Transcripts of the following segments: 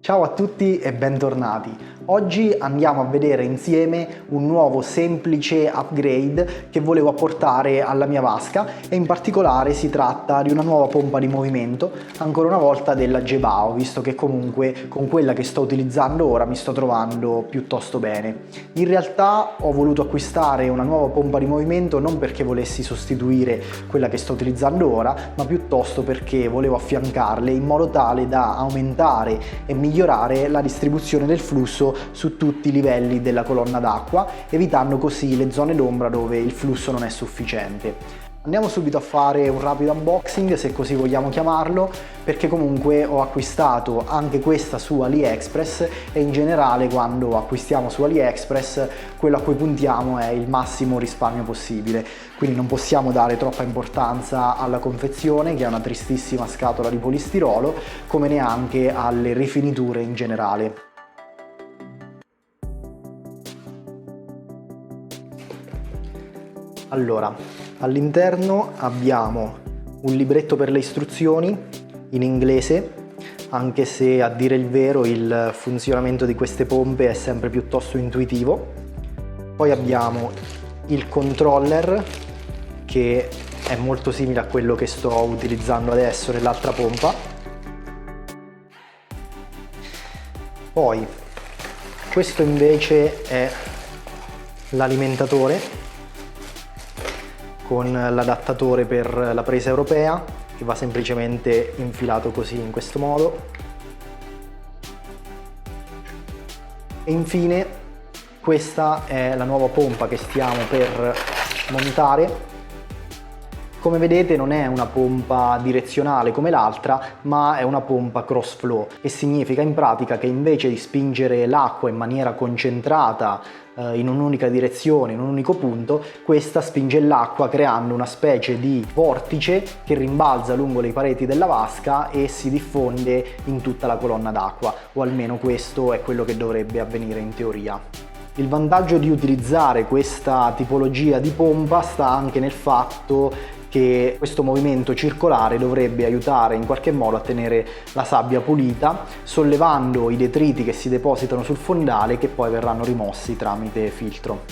Ciao a tutti e bentornati. Oggi andiamo a vedere insieme un nuovo semplice upgrade che volevo apportare alla mia vasca e in particolare si tratta di una nuova pompa di movimento, ancora una volta della Gebao, visto che comunque con quella che sto utilizzando ora mi sto trovando piuttosto bene. In realtà ho voluto acquistare una nuova pompa di movimento non perché volessi sostituire quella che sto utilizzando ora, ma piuttosto perché volevo affiancarle in modo tale da aumentare e migliorare la distribuzione del flusso su tutti i livelli della colonna d'acqua, evitando così le zone d'ombra dove il flusso non è sufficiente. Andiamo subito a fare un rapido unboxing, se così vogliamo chiamarlo, perché comunque ho acquistato anche questa su AliExpress e in generale quando acquistiamo su AliExpress quello a cui puntiamo è il massimo risparmio possibile, quindi non possiamo dare troppa importanza alla confezione, che è una tristissima scatola di polistirolo, come neanche alle rifiniture in generale. Allora, all'interno abbiamo un libretto per le istruzioni in inglese, anche se a dire il vero il funzionamento di queste pompe è sempre piuttosto intuitivo. Poi abbiamo il controller, che è molto simile a quello che sto utilizzando adesso nell'altra pompa. Poi questo invece è l'alimentatore con l'adattatore per la presa europea, che va semplicemente infilato così in questo modo. E infine questa è la nuova pompa che stiamo per montare. Come vedete non è una pompa direzionale come l'altra, ma è una pompa cross flow, che significa in pratica che invece di spingere l'acqua in maniera concentrata in un'unica direzione, in un unico punto, questa spinge l'acqua creando una specie di vortice che rimbalza lungo le pareti della vasca e si diffonde in tutta la colonna d'acqua, o almeno questo è quello che dovrebbe avvenire in teoria. Il vantaggio di utilizzare questa tipologia di pompa sta anche nel fatto che questo movimento circolare dovrebbe aiutare in qualche modo a tenere la sabbia pulita, sollevando i detriti che si depositano sul fondale, che poi verranno rimossi tramite filtro.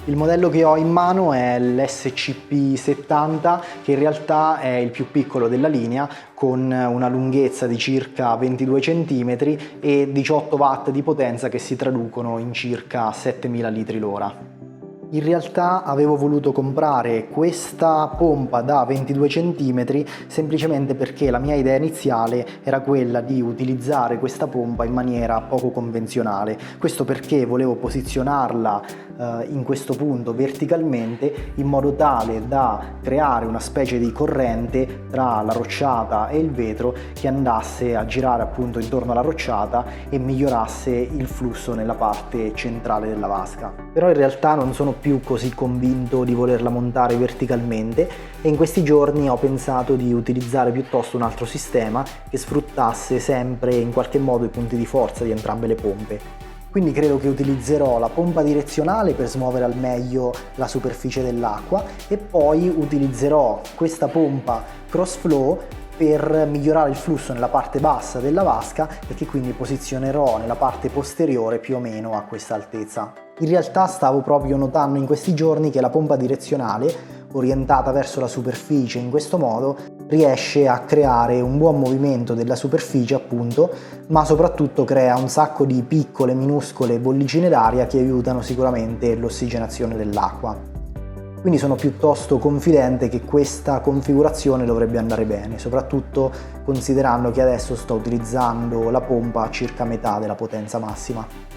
Il modello che ho in mano è l'SCP-70, che in realtà è il più piccolo della linea, con una lunghezza di circa 22 cm e 18 watt di potenza, che si traducono in circa 7000 litri l'ora. In realtà avevo voluto comprare questa pompa da 22 cm semplicemente perché la mia idea iniziale era quella di utilizzare questa pompa in maniera poco convenzionale. Questo perché volevo posizionarla in questo punto verticalmente, in modo tale da creare una specie di corrente tra la rocciata e il vetro che andasse a girare appunto intorno alla rocciata e migliorasse il flusso nella parte centrale della vasca. Però in realtà non sono più così convinto di volerla montare verticalmente e in questi giorni ho pensato di utilizzare piuttosto un altro sistema che sfruttasse sempre in qualche modo i punti di forza di entrambe le pompe. Quindi credo che utilizzerò la pompa direzionale per smuovere al meglio la superficie dell'acqua e poi utilizzerò questa pompa cross flow per migliorare il flusso nella parte bassa della vasca e che quindi posizionerò nella parte posteriore più o meno a questa altezza. In realtà stavo proprio notando in questi giorni che la pompa direzionale, orientata verso la superficie in questo modo, riesce a creare un buon movimento della superficie appunto, ma soprattutto crea un sacco di piccole minuscole bollicine d'aria che aiutano sicuramente l'ossigenazione dell'acqua. Quindi sono piuttosto confidente che questa configurazione dovrebbe andare bene, soprattutto considerando che adesso sto utilizzando la pompa a circa metà della potenza massima.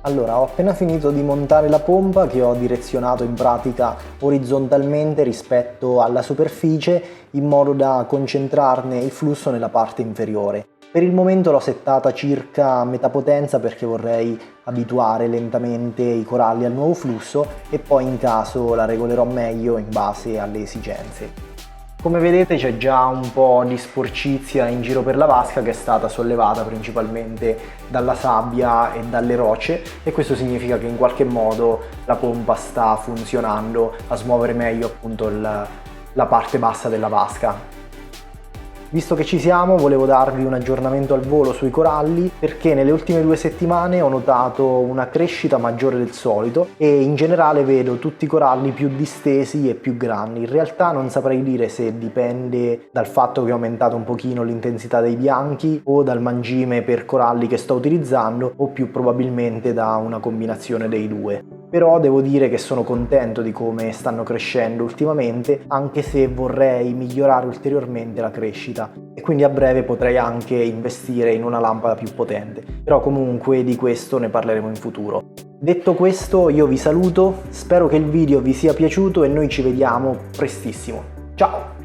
Allora, ho appena finito di montare la pompa, che ho direzionato in pratica orizzontalmente rispetto alla superficie in modo da concentrarne il flusso nella parte inferiore. Per il momento l'ho settata circa a metà potenza perché vorrei abituare lentamente i coralli al nuovo flusso e poi in caso la regolerò meglio in base alle esigenze. Come vedete c'è già un po' di sporcizia in giro per la vasca che è stata sollevata principalmente dalla sabbia e dalle rocce, e questo significa che in qualche modo la pompa sta funzionando a smuovere meglio appunto la parte bassa della vasca. Visto che ci siamo, volevo darvi un aggiornamento al volo sui coralli, perché nelle ultime 2 settimane ho notato una crescita maggiore del solito e in generale vedo tutti i coralli più distesi e più grandi. In realtà non saprei dire se dipende dal fatto che ho aumentato un pochino l'intensità dei bianchi o dal mangime per coralli che sto utilizzando, o più probabilmente da una combinazione dei due. Però devo dire che sono contento di come stanno crescendo ultimamente, anche se vorrei migliorare ulteriormente la crescita e quindi a breve potrei anche investire in una lampada più potente, però comunque di questo ne parleremo in futuro. Detto questo, io vi saluto, spero che il video vi sia piaciuto e noi ci vediamo prestissimo. Ciao!